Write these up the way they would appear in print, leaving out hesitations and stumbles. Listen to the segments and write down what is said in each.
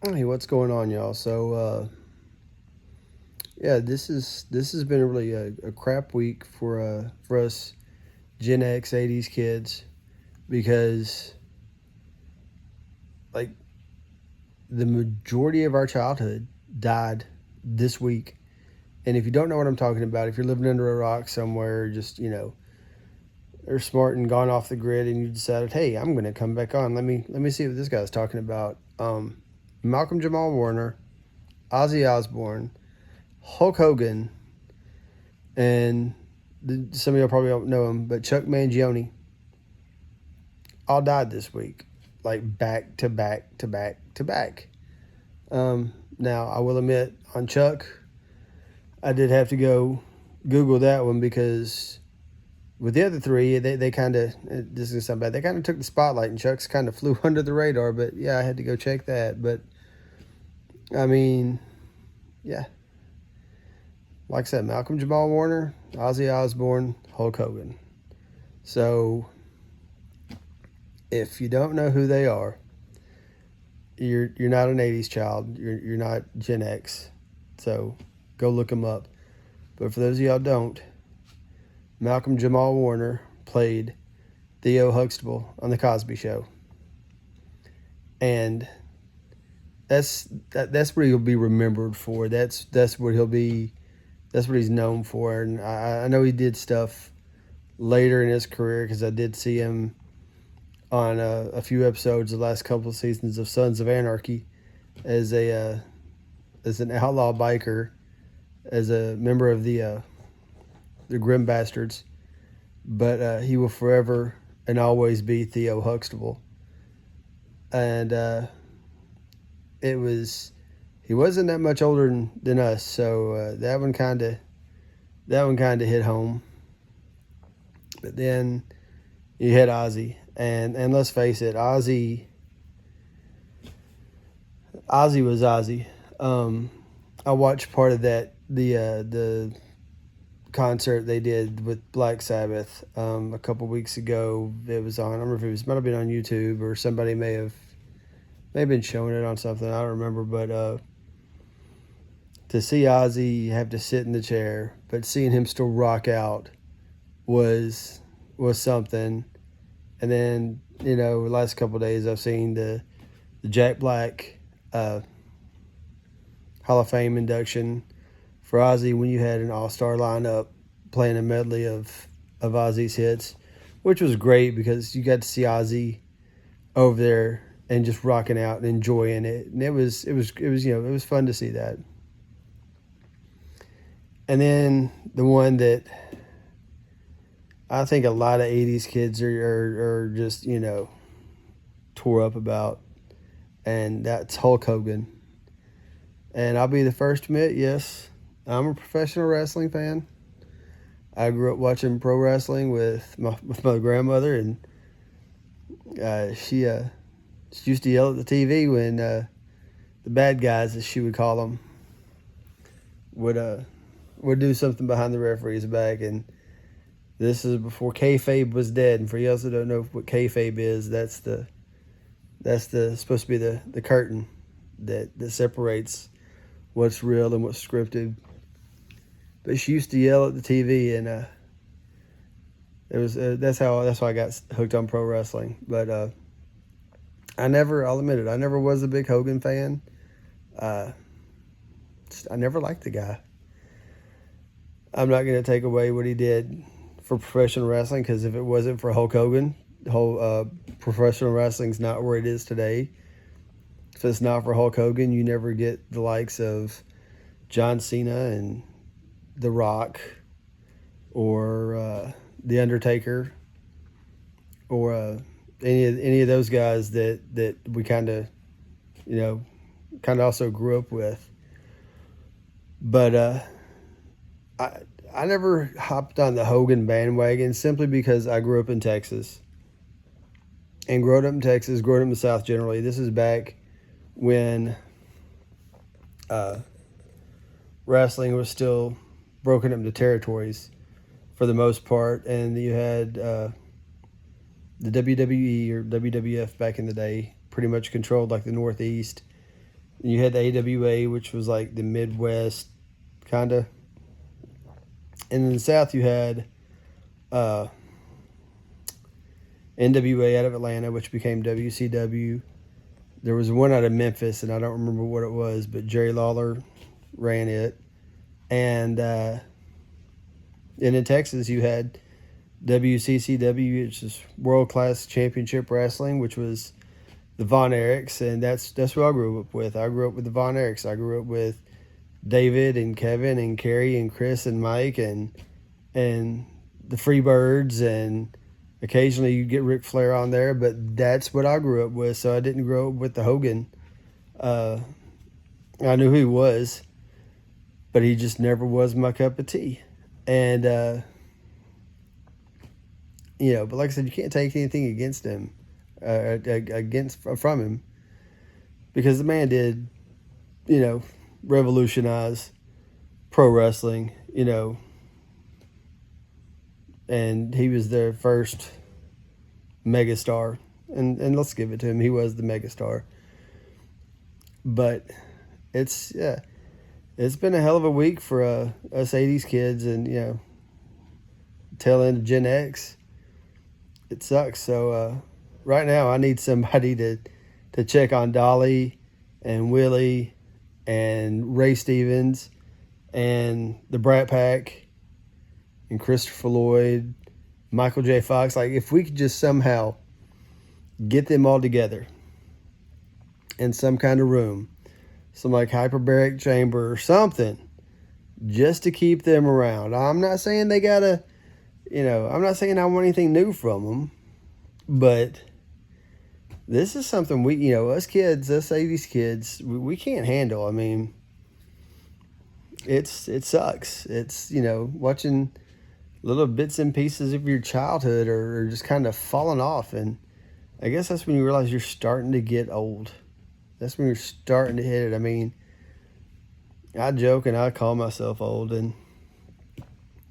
Hey, what's going on, y'all? So, yeah, this has been a really a crap week for us Gen X '80s kids because like the majority of our childhood died this week. And if you don't know what I'm talking about, if you're living under a rock somewhere, just they're smart and gone off the grid, and you decided, hey, I'm going to come back on. Let me see what this guy's talking about. Malcolm Jamal Warner, Ozzy Osbourne, Hulk Hogan, and some of y'all probably don't know him, but Chuck Mangione all died this week, like back to back to back to back. Now, I will admit, on Chuck, I did have to go Google that one because with the other three, they kind of, this is going to sound bad, they kind of took the spotlight, and Chuck's kind of flew under the radar, but yeah, I had to go check that. But, I mean, yeah. Like I said, Malcolm Jamal Warner, Ozzy Osbourne, Hulk Hogan. So, if you don't know who they are, you're not an '80s child. You're not Gen X. So, go look them up. But for those of y'all don't, Malcolm Jamal Warner played Theo Huxtable on the Cosby Show, and that's what he'll be remembered for. That's what he'll be. That's what he's known for. And I know he did stuff later in his career because I did see him on a few episodes the last couple of seasons of Sons of Anarchy as an outlaw biker, as a member of the Grim Bastards. But he will forever and always be Theo Huxtable. And he wasn't that much older than us, so that one kind of hit home. But then you had Ozzy, and let's face it, Ozzy was Ozzy. I watched part of that the concert they did with Black Sabbath a couple weeks ago. It was on, I don't remember if it might have been on YouTube, or somebody may have been showing it on something, I don't remember. But to see Ozzy, you have to sit in the chair, but seeing him still rock out was something. And then, the last couple of days I've seen the Jack Black Hall of Fame induction for Ozzy, when you had an all-star lineup playing a medley of Ozzy's hits, which was great because you got to see Ozzy over there and just rocking out and enjoying it. And it was fun to see that. And then the one that I think a lot of '80s kids are just, tore up about, and that's Hulk Hogan. And I'll be the first to admit, yes, I'm a professional wrestling fan. I grew up watching pro wrestling with my grandmother, and she used to yell at the TV when the bad guys, as she would call them, would do something behind the referee's back. And this is before kayfabe was dead. And for you else who don't know what kayfabe is, that's supposed to be the curtain that separates what's real and what's scripted. But she used to yell at the TV, and it was that's how I got hooked on pro wrestling. But I'll admit it, I never was a big Hogan fan. I never liked the guy. I'm not going to take away what he did for professional wrestling, because if it wasn't for Hulk Hogan, the whole professional wrestling's not where it is today. If it's not for Hulk Hogan, you never get the likes of John Cena and The Rock, or The Undertaker, or any of those guys that we kind of, also grew up with. But I never hopped on the Hogan bandwagon, simply because I grew up in Texas. And growing up in Texas, growing up in the South generally, this is back when wrestling was still broken up into territories for the most part. And you had the WWE or WWF back in the day pretty much controlled like the Northeast. And you had the AWA, which was like the Midwest, kind of. And in the South, you had NWA out of Atlanta, which became WCW. There was one out of Memphis, and I don't remember what it was, but Jerry Lawler ran it. And in Texas, you had WCCW, which is World Class Championship Wrestling, which was the Von Erichs, and that's what I grew up with. I grew up with the Von Erichs. I grew up with David and Kevin and Kerry and Chris and Mike and the Freebirds, and occasionally you get Ric Flair on there, but that's what I grew up with. So I didn't grow up with the Hogan. I knew who he was, but he just never was my cup of tea. And but like I said, you can't take anything against him, from him, because the man did, revolutionize pro wrestling, and he was their first megastar, and let's give it to him, he was the megastar. But it's been a hell of a week for us 80s kids, and tail end of Gen X. It sucks. So right now I need somebody to check on Dolly and Willie and Ray Stevens and the Brat Pack and Christopher Lloyd, Michael J. Fox. Like, if we could just somehow get them all together in some kind of room, some like hyperbaric chamber or something, just to keep them around. I'm not saying they gotta, I'm not saying I want anything new from them, but this is something we, us kids, us 80s kids, we can't handle. I mean, it sucks. It's, watching little bits and pieces of your childhood are just kind of falling off. And I guess that's when you realize you're starting to get old. That's when you're starting to hit it. I mean, I joke and I call myself old, and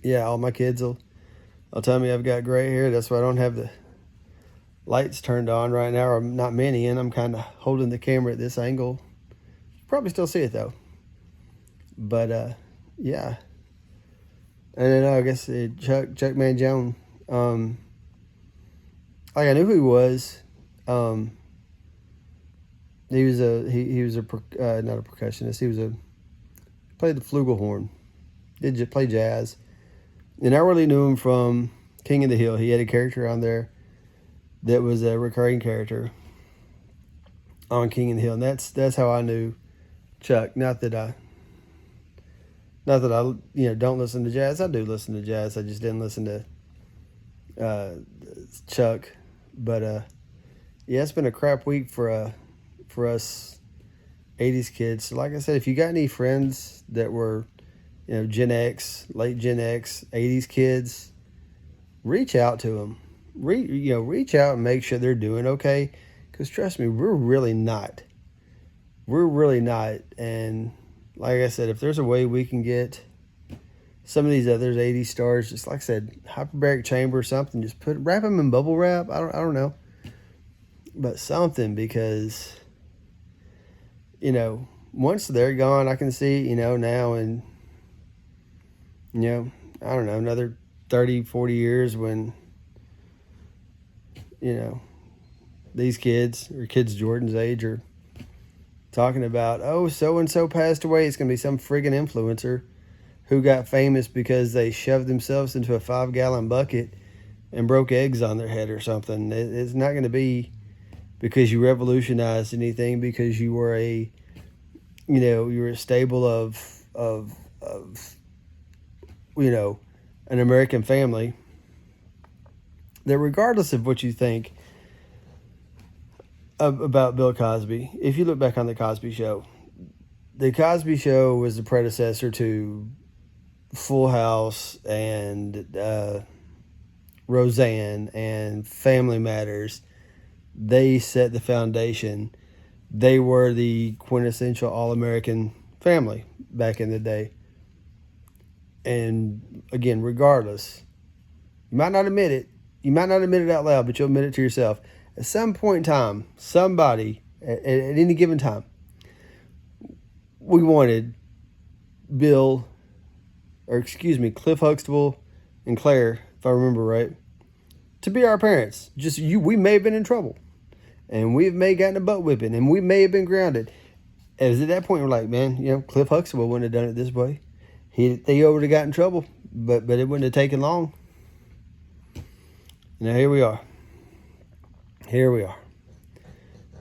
yeah, all my kids will tell me I've got gray hair. That's why I don't have the lights turned on right now, or not many, and I'm kind of holding the camera at this angle. Probably still see it though. But yeah. And then I guess Chuck Mangione. Like, I knew who he was. He was not a percussionist. He played the flugelhorn. Did play jazz. And I really knew him from King of the Hill. He had a character on there that was a recurring character on King of the Hill, and that's how I knew Chuck. Not that I don't listen to jazz. I do listen to jazz. I just didn't listen to Chuck. But yeah, it's been a crap week for us 80s kids. So like I said, if you got any friends that were Gen X, late Gen X, 80s kids, reach out to them. Reach out and make sure they're doing okay. Because trust me, we're really not. And like I said, if there's a way we can get some of these others 80s stars, just like I said, hyperbaric chamber or something, just wrap them in bubble wrap. I don't know, but something, because once they're gone, I can see now, and I don't know, another 30, 40 years when these kids, or kids Jordan's age, are talking about, oh, so and so passed away. It's gonna be some friggin' influencer who got famous because they shoved themselves into a 5-gallon bucket and broke eggs on their head or something. It's not going to be because you revolutionized anything, because you were you were a stable of an American family. That regardless of what you think about Bill Cosby, if you look back on the Cosby Show was the predecessor to Full House and Roseanne and Family Matters. They set the foundation. They were the quintessential all-American family back in the day. And again, regardless, you might not admit it. You might not admit it out loud, but you'll admit it to yourself. At some point in time, somebody, at any given time, we wanted Cliff Huxtable and Claire, if I remember right, to be our parents. We may have been in trouble, and we may have gotten a butt whipping, and we may have been grounded. As at that point, we're like, man, Cliff Huxtable wouldn't have done it this way. Theo would have got in trouble, but it wouldn't have taken long. Now here we are.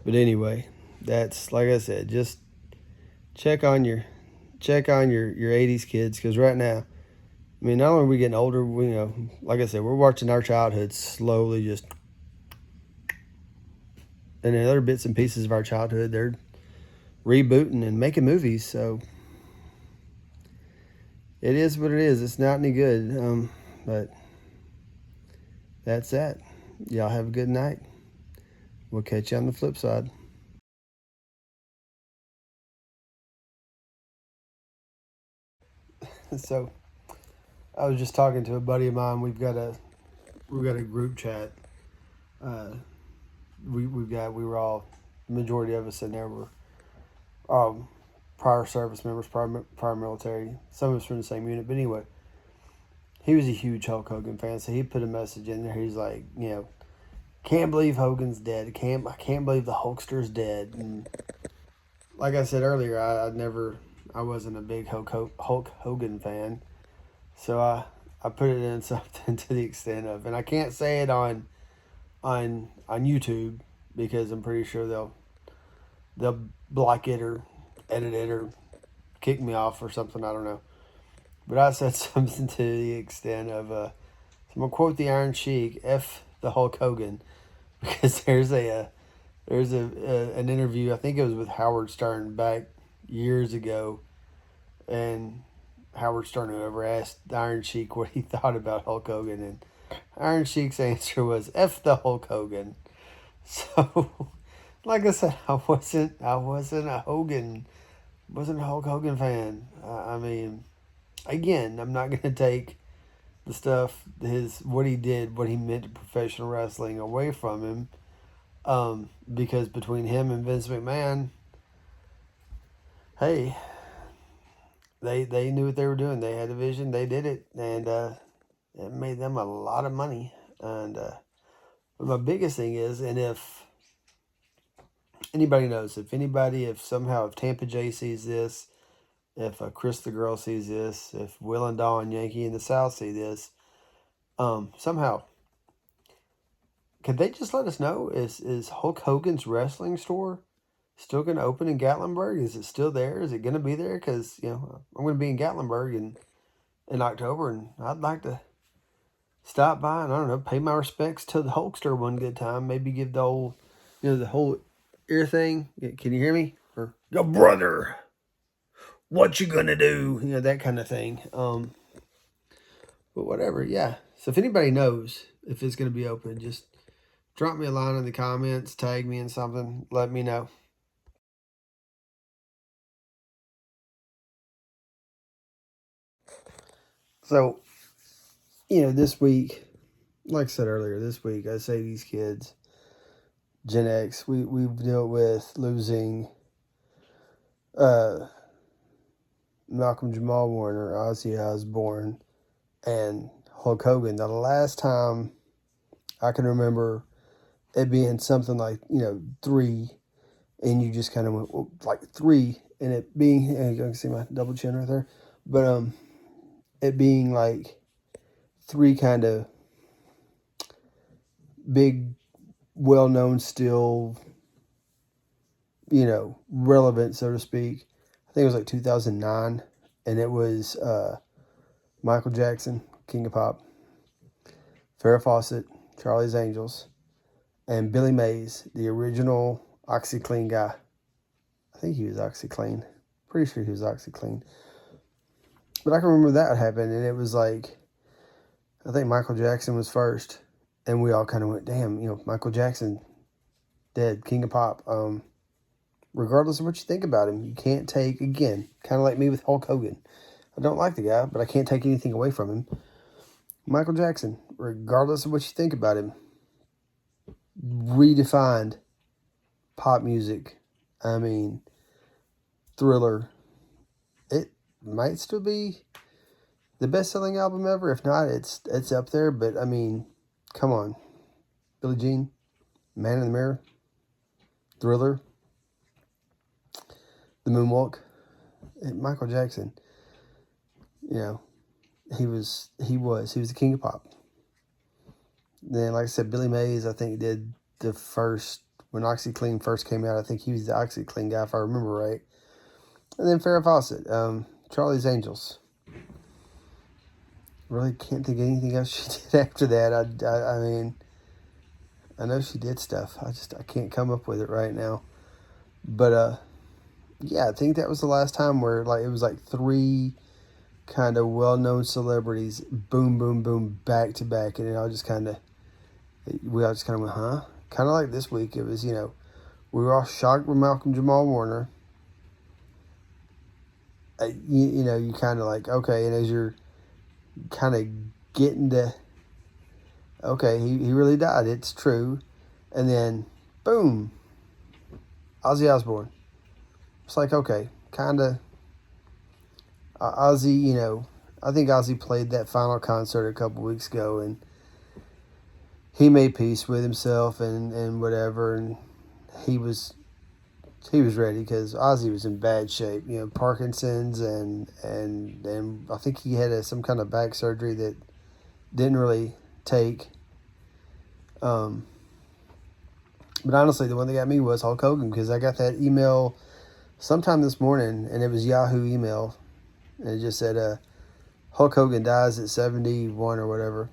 But anyway, that's, like I said, just check on your 80s kids, because right now, I mean, not only are we getting older, like I said, we're watching our childhood slowly just, and then other bits and pieces of our childhood, they're rebooting and making movies. So it is what it is. It's not any good. But that's that. Y'all have a good night. We'll catch you on the flip side. So I was just talking to a buddy of mine. We've got a group chat. We were all, the majority of us in there were prior service members, prior military. Some of us were in the same unit, but anyway, he was a huge Hulk Hogan fan, so he put a message in there. He's like, can't believe Hogan's dead. I can't believe the Hulkster's dead. And like I said earlier, I wasn't a big Hulk Hogan fan, so I put it in something to the extent of, and I can't say it on YouTube because I'm pretty sure they'll block it or edit it or kick me off or something. I don't know. But I said something to the extent of, so I'm going to quote the Iron Sheik, F the Hulk Hogan, because there's an interview, I think it was with Howard Stern back years ago, and Howard Stern, whoever, asked Iron Sheik what he thought about Hulk Hogan, and Iron Sheik's answer was F the Hulk Hogan. So, like I said, I wasn't a Hulk Hogan fan. I mean, again, I'm not going to take the stuff, what he did, what he meant to professional wrestling away from him, because between him and Vince McMahon, hey, they knew what they were doing. They had a vision, they did it, and it made them a lot of money. And but my biggest thing is, and if anybody knows, if Tampa J sees this, if Chris the Girl sees this, if Will and Dawn Yankee in the South see this, somehow, could they just let us know, is Hulk Hogan's wrestling store still going to open in Gatlinburg? Is it still there? Is it going to be there? Because, I'm going to be in Gatlinburg in October, and I'd like to stop by and, I don't know, pay my respects to the Hulkster one good time. Maybe give the whole, the whole ear thing. Can you hear me? Or, yo, brother, what you gonna do? That kind of thing. But whatever, yeah. So if anybody knows if it's going to be open, just drop me a line in the comments, tag me in something, let me know. So, this week, like I said earlier, I say these kids, Gen X, we've dealt with losing Malcolm Jamal Warner, Ozzy Osbourne, and Hulk Hogan. The last time I can remember it being something like, 3, and you just kind of went, like 3, and it being, you can see my double chin right there, but it being like three kind of big, well-known, still, relevant, so to speak. I think it was like 2009, and it was Michael Jackson, King of Pop, Farrah Fawcett, Charlie's Angels, and Billy Mays, the original OxyClean guy. I think he was OxyClean. Pretty sure he was OxyClean. But I can remember that happened, and it was like, I think Michael Jackson was first, and we all kind of went, damn, Michael Jackson, dead, King of Pop. Regardless of what you think about him, you can't take, again, kind of like me with Hulk Hogan. I don't like the guy, but I can't take anything away from him. Michael Jackson, regardless of what you think about him, redefined pop music. I mean, Thriller. It might still be the best-selling album ever. If not, it's up there. But, I mean, come on. Billie Jean, Man in the Mirror, Thriller, The Moonwalk. Michael Jackson, he was the king of pop. Then, like I said, Billy Mays, I think, did the first, when OxyClean first came out, I think he was the OxyClean guy, if I remember right. And then Farrah Fawcett, Charlie's Angels. Really can't think of anything else she did after that. I mean, I know she did stuff. I can't come up with it right now. But, yeah, I think that was the last time where, like, it was like three kind of well-known celebrities, boom, boom, boom, back to back, and we all just kind of went, huh? Kind of like this week, it was, we were all shocked with Malcolm Jamal Warner. You kind of like, okay, and as you're kind of getting to, okay, he really died, it's true, and then, boom, Ozzy Osbourne. It's like, okay, kind of, Ozzy, I think Ozzy played that final concert a couple weeks ago, and he made peace with himself and whatever, and he was ready because Ozzy was in bad shape. Parkinson's and I think he had some kind of back surgery that didn't really take. But honestly, the one that got me was Hulk Hogan, because I got that email sometime this morning, and it was Yahoo email, and it just said, Hulk Hogan dies at 71 or whatever.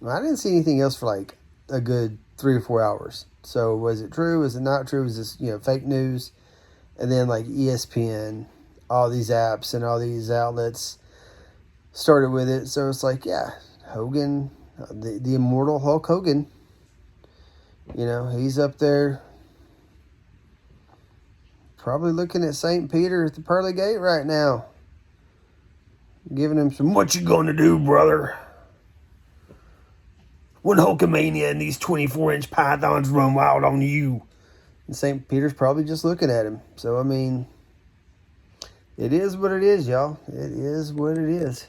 Well, I didn't see anything else for like a good 3 or 4 hours. So was it true? Was it not true? Was this, fake news? And then like ESPN, all these apps and all these outlets started with it. So it's like, yeah, Hogan, the immortal Hulk Hogan, he's up there probably looking at St. Peter at the pearly gate right now, giving him some, what you gonna do, brother? When Hulkamania and these 24-inch pythons run wild on you. And St. Peter's probably just looking at him. So, I mean, it is what it is, y'all. It is what it is.